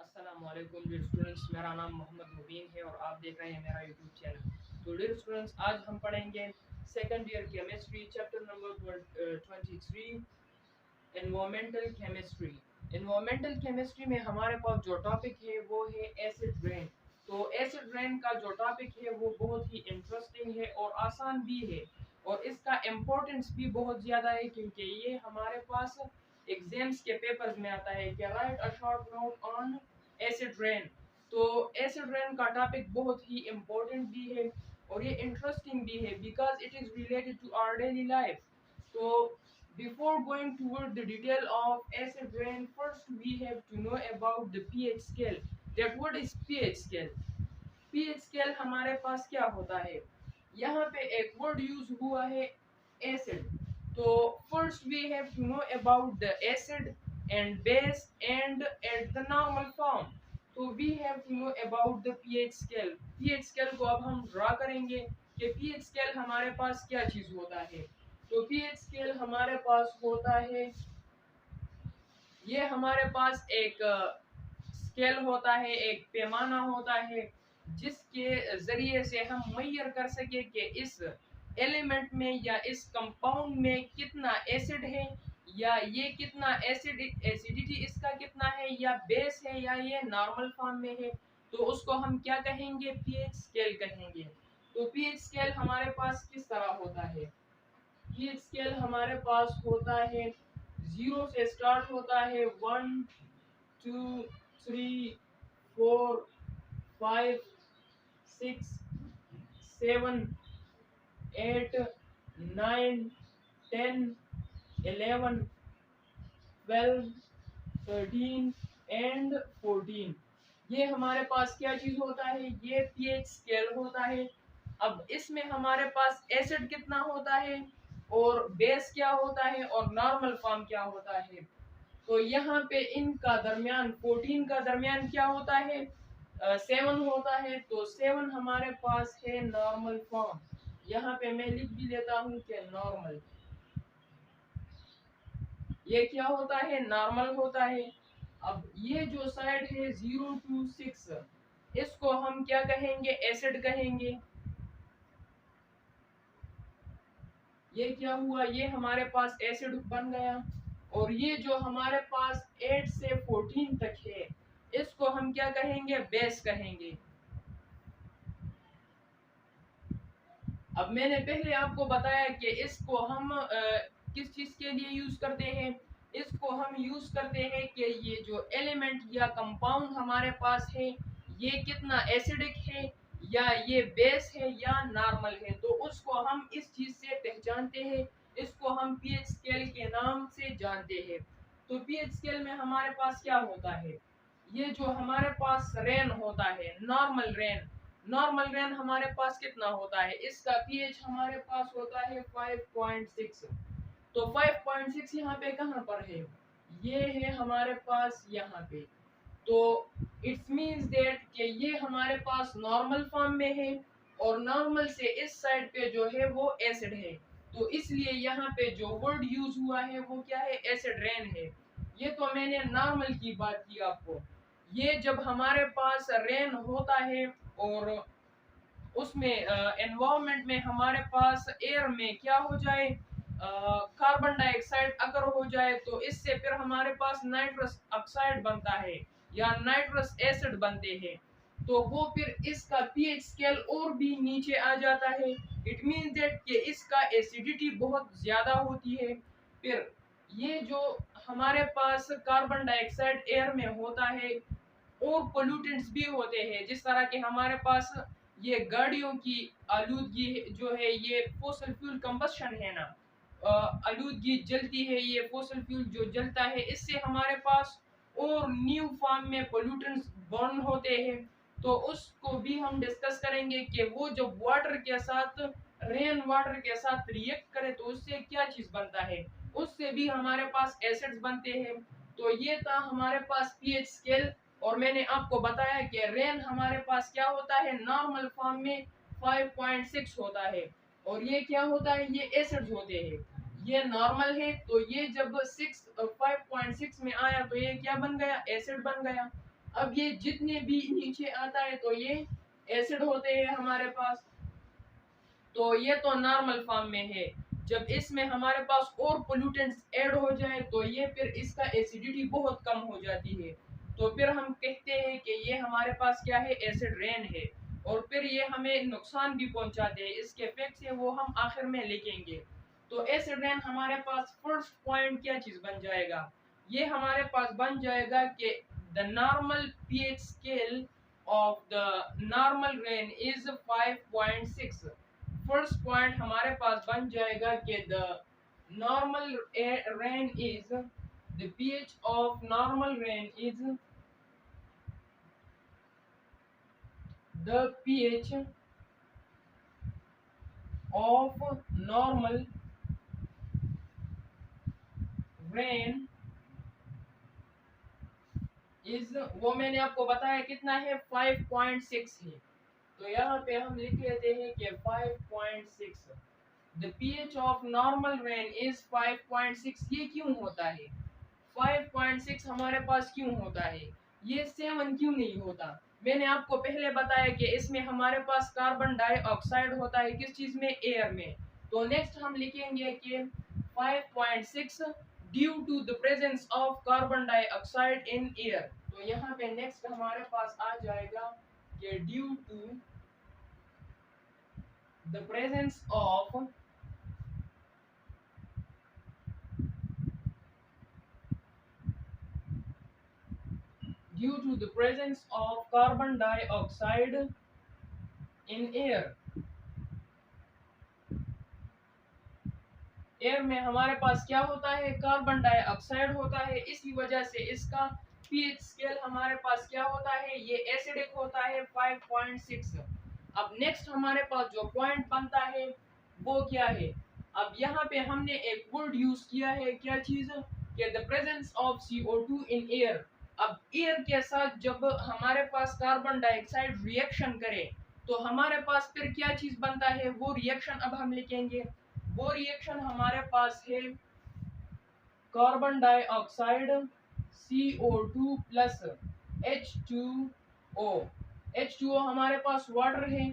अस्सलामुअलैकुम dear students, मेरा नाम मोहम्मद मुबीन है और आप देख रहे हैं मेरा यूट्यूब चैनल। तो डियर स्टूडेंट्स, आज हम पढ़ेंगे second year chemistry chapter number 23 environmental chemistry. Environmental chemistry में हमारे पास जो टॉपिक है वो है एसिड रेन। तो एसिड रेन का जो टॉपिक है वो बहुत ही इंटरेस्टिंग है और आसान भी है और इसका इम्पोर्टेंस भी बहुत ज़्यादा है, क्योंकि ये हमारे पास एग्जाम्स के पेपर्स में आता है कि right a short note on acid rain. तो एसिड रेन का टॉपिक बहुत ही इम्पोर्टेंट भी है और ये इंटरेस्टिंग भी है because it is related to our daily life. तो before going toward the detail of acid rain, first we have to know about the pH scale. That what is pH scale? pH scale हमारे पास क्या होता है? यहाँ पे एक word use हुआ है acid. तो first we have to know about the acid and base and at the normal form. तो we have to know about the pH scale. pH scale को अब हम ड्रा करेंगे कि pH scale हमारे पास क्या चीज होता है। तो pH स्केल हमारे पास होता है, ये हमारे पास एक स्केल होता है, एक पैमाना होता है जिसके जरिए से हम मेजर कर सके कि इस एलिमेंट में या इस कंपाउंड में कितना एसिड है या ये कितना एसिडिटी इसका कितना है या बेस है या ये नॉर्मल फॉर्म में है। तो उसको हम क्या कहेंगे? पीएच स्केल कहेंगे। तो पीएच स्केल हमारे पास किस तरह होता है? पीएच स्केल हमारे पास होता है, 0 से स्टार्ट होता है, 1 2 3 4 5 6 7 8 9 10 11 12 13 एंड 14। ये हमारे पास क्या चीज होता है? ये पीएच स्केल होता है। अब इसमें हमारे पास एसिड कितना होता है और बेस क्या होता है और नॉर्मल फॉर्म क्या होता है। तो यहाँ पे इनका दरमियान 14 का दरमियान क्या होता है? 7 होता है। तो 7 हमारे पास है नॉर्मल फॉर्म। यहाँ पे मैं लिख भी देता हूँ कि नॉर्मल, ये क्या होता है? नॉर्मल होता है। अब ये जो साइड है 0 to 6, इसको हम क्या कहेंगे? एसिड कहेंगे। ये क्या हुआ? ये हमारे पास एसिड बन गया। और ये जो हमारे पास 8 से 14 तक है, इसको हम क्या कहेंगे? बेस कहेंगे। अब मैंने पहले आपको बताया कि इसको हम किस चीज के लिए यूज करते हैं। इसको हम यूज करते हैं कि ये जो एलिमेंट या कंपाउंड हमारे पास है ये कितना एसिडिक है या ये बेस है या नॉर्मल है, तो उसको हम इस चीज से पहचानते हैं। इसको हम पीएच स्केल के नाम से जानते हैं। तो पीएच स्केल में हमारे पास क्या होता है? ये जो हमारे पास रेन होता है, नॉर्मल रेन, नॉर्मल रेन हमारे पास कितना होता है? इसका पीएच हमारे पास होता है 5.6। तो 5.6 यहाँ पे कहाँ पर है? ये है हमारे पास यहाँ पे। तो इट्स मींस दैट कि ये हमारे पास नॉर्मल फॉर्म में है और नॉर्मल से इस साइड पे जो है वो एसिड है। तो इसलिए यहाँ पे जो वर्ड यूज हुआ है वो क्या है? एसिड रेन है। ये तो मैंने नॉर्मल की बात की आपको। ये जब हमारे पास रेन होता है और उसमें एनवायरनमेंट में हमारे पास एयर में क्या हो जाए, कार्बन डाइऑक्साइड अगर हो जाए, तो इससे फिर हमारे पास नाइट्रस ऑक्साइड बनता है या नाइट्रस एसिड बनते हैं। तो वो फिर इसका पीएच स्केल और भी नीचे आ जाता है। इट मींस दैट कि इसका एसिडिटी बहुत ज्यादा होती है। फिर ये जो हमारे पास कार्बन डाइऑक्साइड एयर में होता है और पोल्यूटेंट्स भी होते हैं, जिस तरह के हमारे पास ये गाड़ियों की आलूदगी जो है, ये फॉसिल फ्यूल कंबस्शन है ना, आलूदगी जलती है, ये फॉसिल फ्यूल जो जलता है इससे हमारे पास और न्यू फॉर्म में पोल्यूटेंट्स बर्न होते हैं। तो उसको भी हम डिस्कस करेंगे कि वो जब वाटर के साथ, रेन वाटर के साथ रिएक्ट करे तो उससे क्या चीज बनता है, उससे भी हमारे पास एसिड्स बनते हैं। तो ये था हमारे पास पीएच स्केल और मैंने आपको बताया कि रेन हमारे पास क्या होता है? नॉर्मल फॉर्म में 5.6 होता है और ये क्या होता है? ये एसिड्स होते हैं। ये नॉर्मल है, तो ये जब 5.6 में आया तो ये क्या बन गया? एसिड बन गया। अब ये जितने भी नीचे आता है तो ये एसिड होते हैं हमारे पास। तो ये तो नॉर्मल फॉर्म में है। जब इसमें हमारे पास और पोल्यूटेंट्स ऐड हो जाए तो ये फिर इसका एसिडिटी बहुत कम हो जाती है। तो फिर हम कहते हैं कि ये हमारे पास क्या है, एसिड रेन है। और फिर ये हमें नुकसान भी पहुंचाते हैं। इसके इफेक्ट्स है वो हम आखिर में लिखेंगे। तो एसिड रेन हमारे पास फर्स्ट पॉइंट क्या चीज बन जाएगा, ये हमारे पास बन जाएगा कि the normal pH scale of the normal rain is 5.6। First point हमारे पास बन जाएगा कि the normal rain is, the pH of normal rain is, the pH of normal rain is, वो मैंने आपको बताया कितना है, 5.6 है। तो यहाँ पे हम लिख लेते हैं कि 5.6। The pH of normal rain is 5.6। ये क्यों होता है 5.6 हमारे पास क्यों होता है, ये 7 क्यों नहीं होता? मैंने आपको पहले बताया कि इसमें हमारे पास कार्बन डाइऑक्साइड होता है, किस चीज में, एयर में। तो नेक्स्ट हम लिखेंगे कि 5.6 due to the presence of carbon dioxide in air. तो यहाँ पे नेक्स्ट हमारे पास आ जाएगा कि due to the presence of due to the presence of carbon dioxide in air। Air में हमारे पास क्या होता है, कार्बन डाइऑक्साइड होता है। इसी वजह से इसका पीएच स्केल हमारे पास क्या होता है, ये एसिडिक होता है 5.6। अब नेक्स्ट हमारे पास जो पॉइंट बनता है वो क्या है, अब यहाँ पे हमने एक वर्ड यूज किया है, क्या चीज, कि the presence of CO2 in air. अब एयर के साथ जब हमारे पास कार्बन डाइऑक्साइड रिएक्शन करे तो हमारे पास फिर क्या चीज बनता है, वो रिएक्शन अब हम लिखेंगे। वो रिएक्शन हमारे पास है carbon dioxide CO2 plus H2O। H2O हमारे पास वाटर है।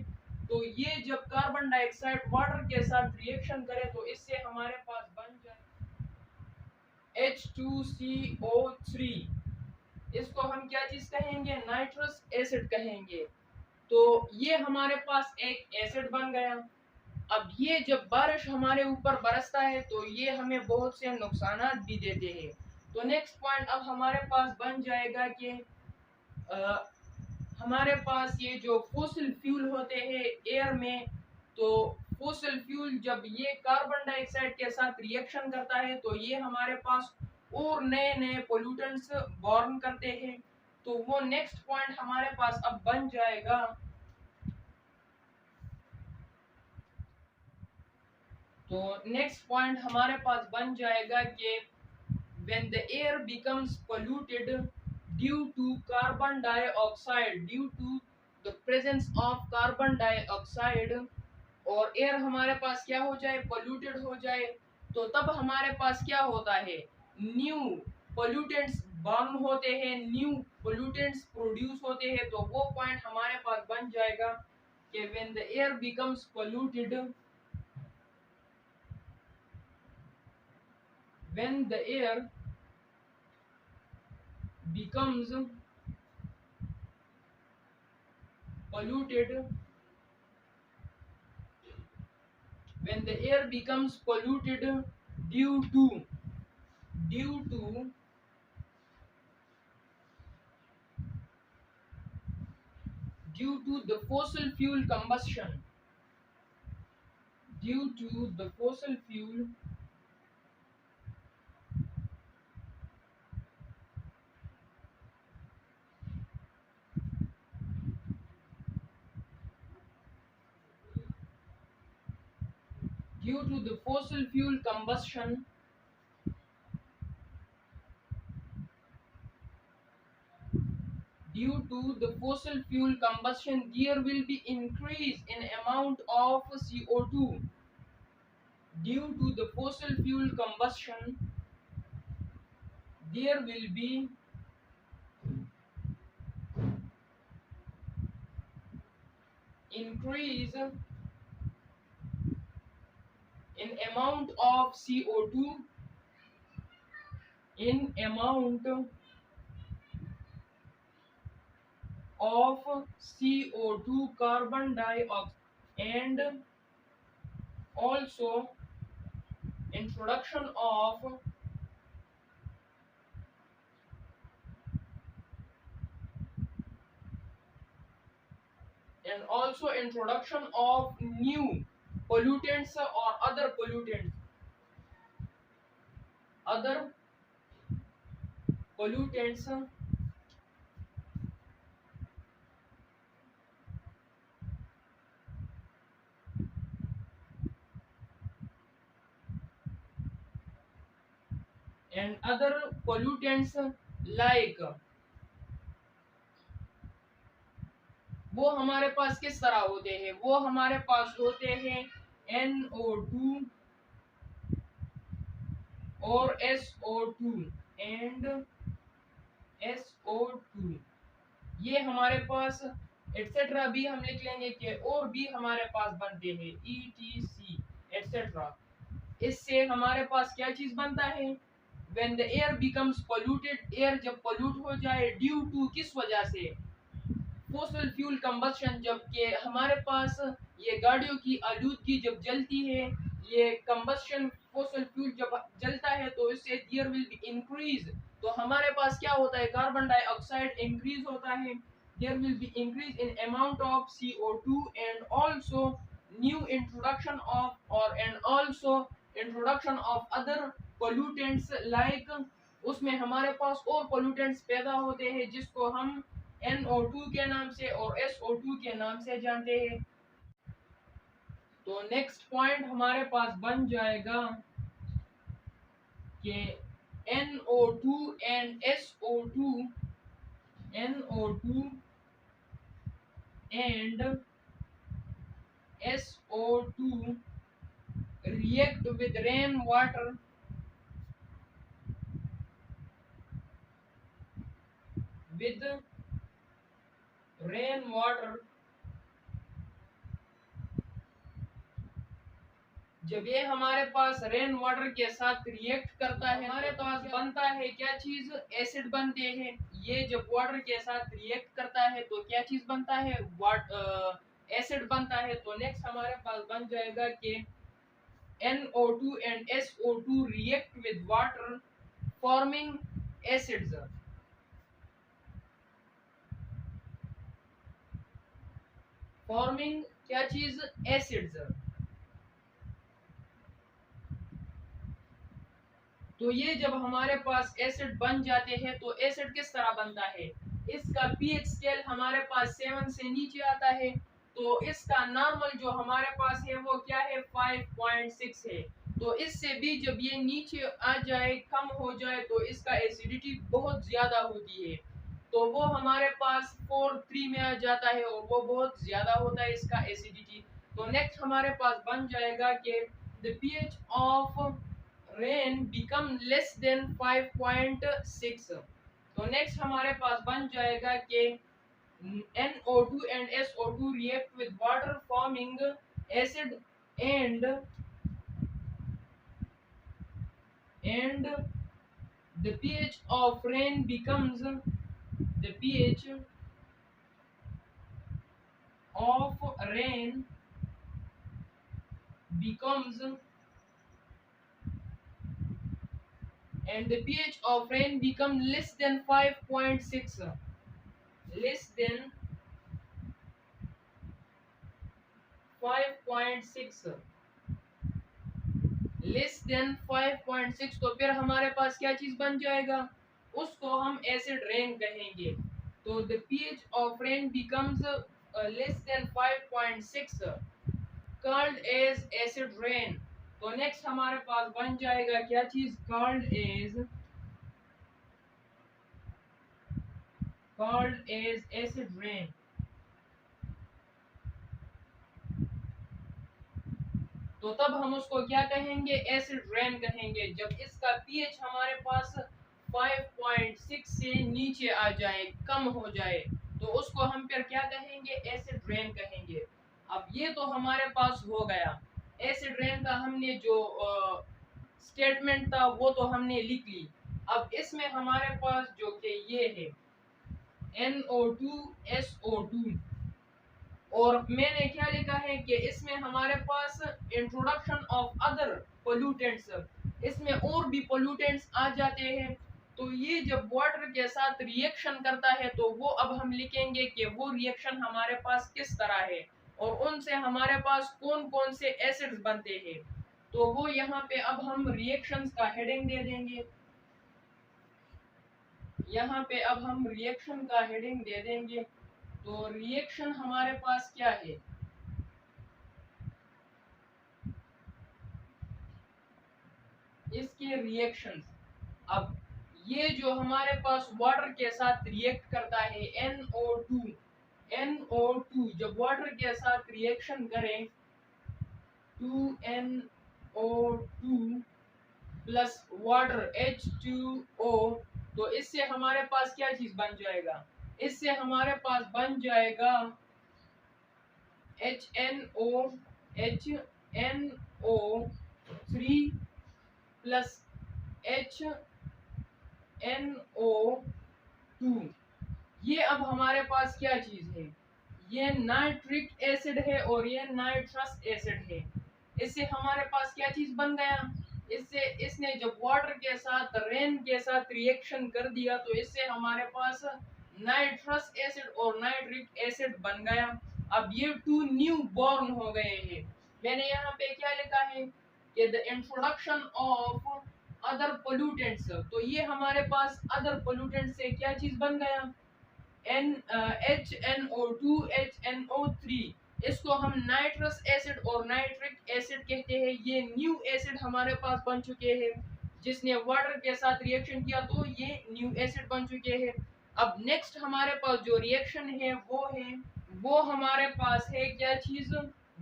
तो ये जब कार्बन डाइऑक्साइड वाटर के साथ रिएक्शन करे तो इससे हमारे पास बन जाए H2CO3। इसको हम क्या चीज कहेंगे, नाइट्रस एसिड कहेंगे। तो ये हमारे पास एक एसिड बन गया। अब ये जब बारिश हमारे ऊपर बरसता है तो ये हमें बहुत से नुकसानात भी देते हैं। तो नेक्स्ट पॉइंट अब हमारे पास बन जाएगा कि हमारे पास ये जो फॉसिल फ्यूल होते हैं एयर में, तो फॉसिल फ्यूल जब ये कार्बन डाइऑक्साइड के साथ रिएक्शन करता है तो ये हमारे पास और नए नए पोल्यूटेंट्स बॉर्न करते हैं। तो वो नेक्स्ट पॉइंट हमारे पास अब बन जाएगा। तो नेक्स्ट पॉइंट हमारे पास बन जाएगा कि when the air becomes polluted due to carbon dioxide, due to the presence of carbon dioxide, और एयर हमारे पास क्या हो जाए, पोल्यूटेड हो जाए, तो तब हमारे पास क्या होता है, न्यू पोल्यूटेंट्स बर्न होते हैं, न्यू पोल्यूटेंट्स प्रोड्यूस होते हैं। तो वो पॉइंट हमारे पास बन जाएगा कि when the air becomes polluted, when the air becomes polluted, when the air becomes polluted due to due to due to the fossil fuel combustion, due to the fossil fuel due to the fossil fuel combustion, due to the fossil fuel combustion there will be increase in amount of CO2, due to the fossil fuel combustion there will be increase in amount of CO2, in amount of CO2 carbon dioxide, and also introduction of new pollutants or other pollutants and other pollutants like, वो हमारे पास किस तरह होते हैं, वो हमारे पास होते हैं NO2 और SO2 एंड SO2, ये हमारे पास एटसेट्रा भी हम लिख लेंगे कि और भी हमारे पास बनते हैं ETC एटसेट्रा। इससे हमारे पास क्या चीज बनता है, when the air becomes polluted, air जब पोल्यूट हो जाए ड्यू टू किस वजह से, फॉसिल फ्यूल कंबस्शन, जबकि हमारे पास ये गाड़ियों की आलूदगी जब जलती है, ये कंबस्शन फॉसिल फ्यूल जब जलता है तो इससे देयर विल बी इंक्रीज, तो हमारे पास क्या होता है, कार्बन डाइऑक्साइड इंक्रीज होता है, there will be increase in amount of CO2 and also new introduction of और and also introduction of other pollutants like, उसमें हमारे पास और पोल्यूटेंट्स पैदा होते हैं जिसको हम NO2 के नाम से और SO2 के नाम से जानते हैं। तो नेक्स्ट पॉइंट हमारे पास बन जाएगा कि NO2 and SO2, NO2 and SO2 react with rainwater जब ये हमारे पास रेन वाटर के साथ रिएक्ट करता है, हमारे पास बनता है क्या चीज, एसिड बनते हैं। ये जब वाटर के साथ रिएक्ट करता है तो क्या चीज बनता है, एसिड बनता है। तो नेक्स्ट हमारे पास बन जाएगा कि NO2 and SO2 react with water forming acids, forming क्या चीज, एसिड्स। तो ये जब हमारे पास एसिड बन जाते हैं तो एसिड किस तरह बनता है, इसका पीएच स्केल हमारे पास 7 से नीचे आता है, तो इसका नॉर्मल जो हमारे पास है वो क्या है, 5.6 है। तो इससे भी जब ये नीचे आ जाए, कम हो जाए, तो इसका एसिडिटी बहुत ज्यादा होती है, तो वो हमारे पास 4.3 में आ जाता है और वो बहुत ज्यादा होता है इसका एसिडिटी। तो नेक्स्ट हमारे पास बन जाएगा कि the pH of rain become less than 5.6। तो नेक्स्ट हमारे पास बन जाएगा कि NO2 and SO2 react with water forming acid and the pH of rain becomes, the pH of rain becomes and the pH of rain become less than 5.6, less than 5.6, less than 5.6। तो फिर हमारे पास क्या चीज बन जाएगा, उसको हम acid rain कहेंगे। तो the pH of rain becomes less than 5.6 called as acid rain. तो नेक्स्ट हमारे पास बन जाएगा क्या चीज, कॉल्ड एज एसिड रेन। तो तब हम उसको क्या कहेंगे, एसिड रेन कहेंगे, जब इसका पीएच हमारे पास 5.6 से नीचे आ जाए, कम हो जाए, तो उसको हम फिर क्या कहेंगे, एसिड रेन कहेंगे। अब ये तो हमारे पास हो गया, एसिड रेन का हमने जो स्टेटमेंट था वो तो हमने लिख ली। अब इसमें हमारे पास जो कि ये है NO2 SO2, और मैंने क्या लिखा है कि इसमें हमारे पास इंट्रोडक्शन ऑफ अदर पोल्यूटेंट्स, इसमें और भी पोल्यूटेंट्स आ जाते हैं। तो ये जब वाटर के साथ रिएक्शन करता है तो वो अब हम लिखेंगे कि वो रिएक्शन हमारे पास किस तरह है और उनसे हमारे पास कौन कौन से एसिड्स बनते हैं। तो वो यहाँ पे अब हम रिएक्शंस का हेडिंग दे देंगे। यहाँ पे अब हम रिएक्शन का हेडिंग दे देंगे। तो रिएक्शन हमारे पास क्या है, इसके रिएक्शंस। अब ये जो हमारे पास वाटर के साथ रिएक्ट करता है NO2 जब वाटर के साथ रिएक्शन करें 2NO2 प्लस वाटर H2O, तो इससे हमारे पास क्या चीज बन जाएगा, इससे हमारे पास बन जाएगा HNO3 प्लस HNO2। ये अब हमारे पास क्या चीज है, ये नाइट्रिक एसिड है और ये नाइट्रस एसिड है। इससे हमारे पास क्या चीज बन गया, इससे इसने जब वाटर के साथ रेन के साथ रिएक्शन कर दिया तो इससे हमारे पास नाइट्रस एसिड और नाइट्रिक एसिड बन गया। अब ये टू न्यू बॉर्न हो गए हैं। मैंने यहाँ पे क्या लिखा है कि the introduction of other pollutants, तो ये हमारे पास अदर पोल्यूटेंट से क्या चीज बन गया, HNO2 HNO3। इसको हम नाइट्रस एसिड और नाइट्रिक एसिड कहते हैं। ये न्यू एसिड हमारे पास बन चुके हैं, जिसने वाटर के साथ रिएक्शन किया तो ये न्यू एसिड बन चुके हैं। अब नेक्स्ट हमारे पास जो रिएक्शन है वो हमारे पास है क्या चीज,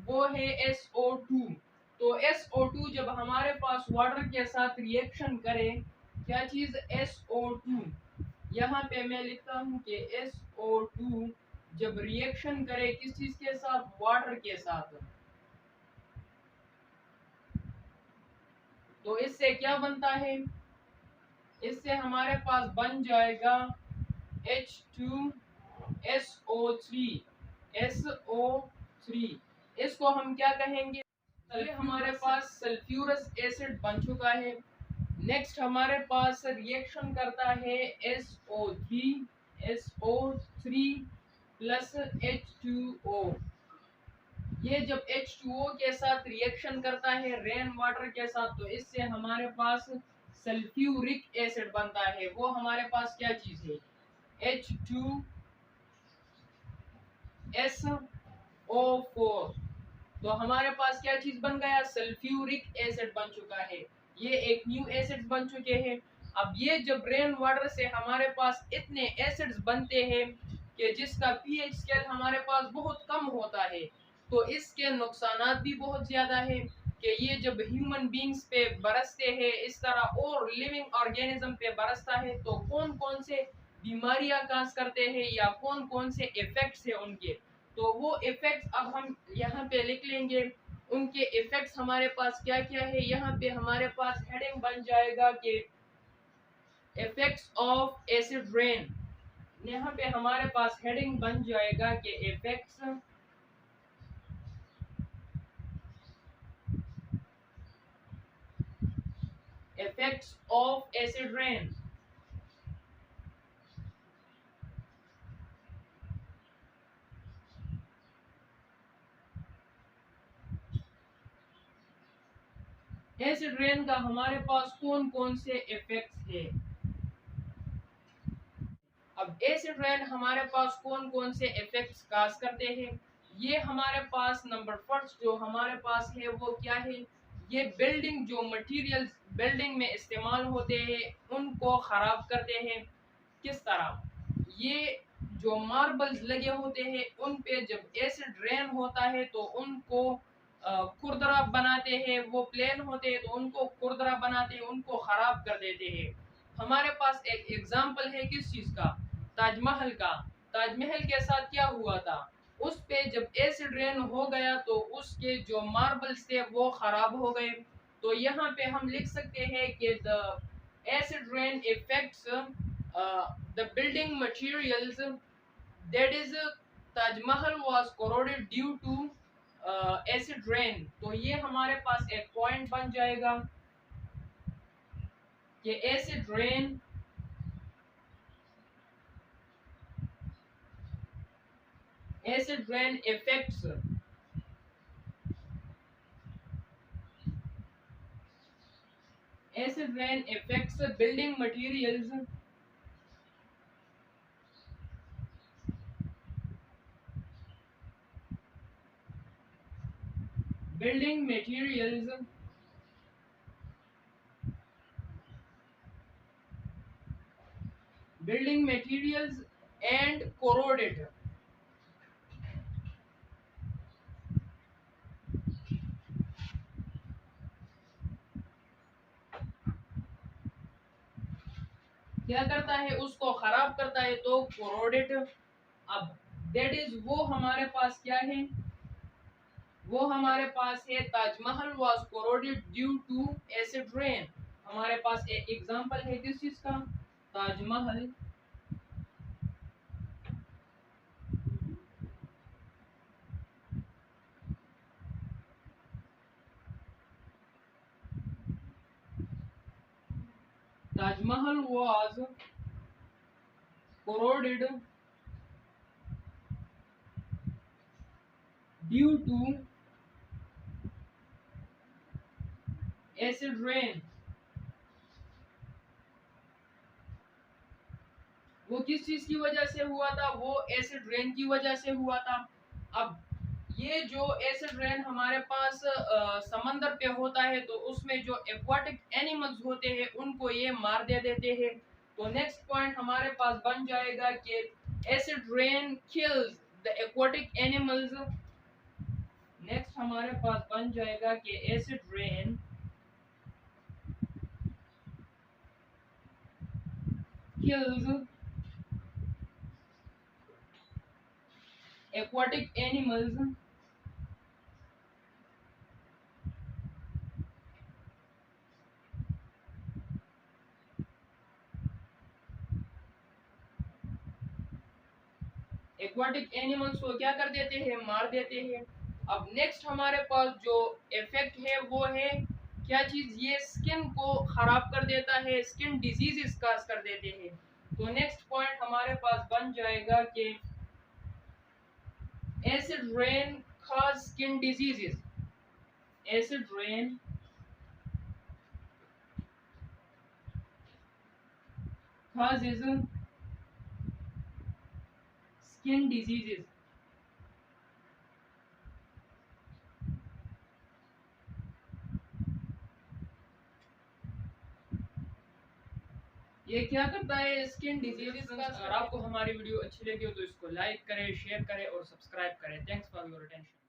वो है SO2। तो SO2 जब हमारे पास वाटर के साथ रिएक्शन करे, क्या चीज SO2, यहाँ पे मैं लिखता हूँ कि SO2 जब रिएक्शन करे किस चीज के साथ, वाटर के साथ, तो इससे क्या बनता है, इससे हमारे पास बन जाएगा H2SO3। इसको हम क्या कहेंगे, ये हमारे पास सल्फ्यूरस एसिड बन चुका है। नेक्स्ट हमारे पास रिएक्शन करता है SO3 प्लस H2O। ये जब H2O के साथ रिएक्शन करता है रेन वाटर के साथ तो इससे हमारे पास सल्फ्यूरिक एसिड बनता है। वो हमारे पास क्या चीज है, H2SO4। तो हमारे पास क्या चीज बन गया, सल्फ्यूरिक एसिड बन चुका है। ये एक न्यू एसिड बन चुके हैं। अब ये जब रेन वाटर से हमारे पास इतने एसिड्स बनते हैं कि जिसका पीएच स्केल हमारे पास बहुत कम होता है, तो इसके नुकसानात भी बहुत ज्यादा है कि ये जब ह्यूमन बींग्स पे बरसते हैं इस तरह और लिविंग ऑर्गेनिज्म पे बरसता है तो कौन कौन से बीमारियां काज करते हैं या कौन कौन से इफेक्ट्स है उनके। तो वो इफेक्ट्स अब हम यहाँ पे लिख लेंगे। उनके इफेक्ट्स हमारे पास क्या क्या है, यहाँ पे हमारे पास हेडिंग बन जाएगा कि इफेक्ट्स ऑफ एसिड रेन। यहाँ पे हमारे पास हेडिंग बन जाएगा कि effects of acid rain. Acid rain का हमारे पास कौन कौन से इफेक्ट्स है। अब एसिड रेन हमारे पास कौन कौन से इफेक्ट्स काज करते हैं, ये हमारे पास नंबर फर्स्ट जो हमारे पास है वो क्या है, ये बिल्डिंग जो मटेरियल्स बिल्डिंग में इस्तेमाल होते हैं उनको खराब करते हैं। किस तरह, ये जो मार्बल्स लगे होते हैं उन पे जब एसिड रेन होता है तो उनको खुरदरा बनाते हैं। वो प्लेन होते हैं तो उनको खुरदरा बनाते हैं, उनको खराब कर देते हैं। हमारे पास एक एग्जाम्पल है किस चीज का, ताजमहल का। ताजमहल के साथ क्या हुआ था, उस पे जब एसिड रेन हो गया तो उसके जो मार्बल्स थे वो खराब हो गए। तो यहाँ पे हम लिख सकते हैं कि the acid rain effects the building materials, that is Taj Mahal was corroded due to acid rain. तो ये हमारे पास एक पॉइंट बन जाएगा कि acid rain affects building materials, building materials building materials and corroded। क्या करता है, उसको खराब करता है, तो कोरोडेड। अब दैट इज वो हमारे पास क्या है, वो हमारे पास है Taj Mahal was corroded due to acid rain. हमारे पास एक एग्जांपल है किस चीज का, Taj Mahal Taj Mahal was corroded due to acid rain। वो किस चीज की वजह से हुआ था, वो एसिड रेन की वजह से हुआ था। अब ये जो एसिड रेन हमारे पास समंदर पे होता है तो उसमें जो एक्वाटिक एनिमल्स होते हैं उनको ये मार दे देते हैं। तो नेक्स्ट पॉइंट हमारे पास बन जाएगा कि acid rain kills the aquatic animals. Next हमारे पास बन जाएगा कि acid rain kills aquatic animals aquatic animals को क्या कर देते हैं, मार देते हैं। अब नेक्स्ट हमारे पास जो इफेक्ट है वो है क्या चीज, ये स्किन को खराब कर देता है, स्किन डिजीजेस काज कर देते हैं। तो नेक्स्ट पॉइंट हमारे पास बन जाएगा कि acid rain cause skin diseases। acid rain causes skin diseases। ये क्या करता है, स्किन डिजीजेस का। अगर आपको हमारी वीडियो अच्छी लगी हो तो इसको लाइक करें, शेयर करें और सब्सक्राइब करें। Thanks for your attention.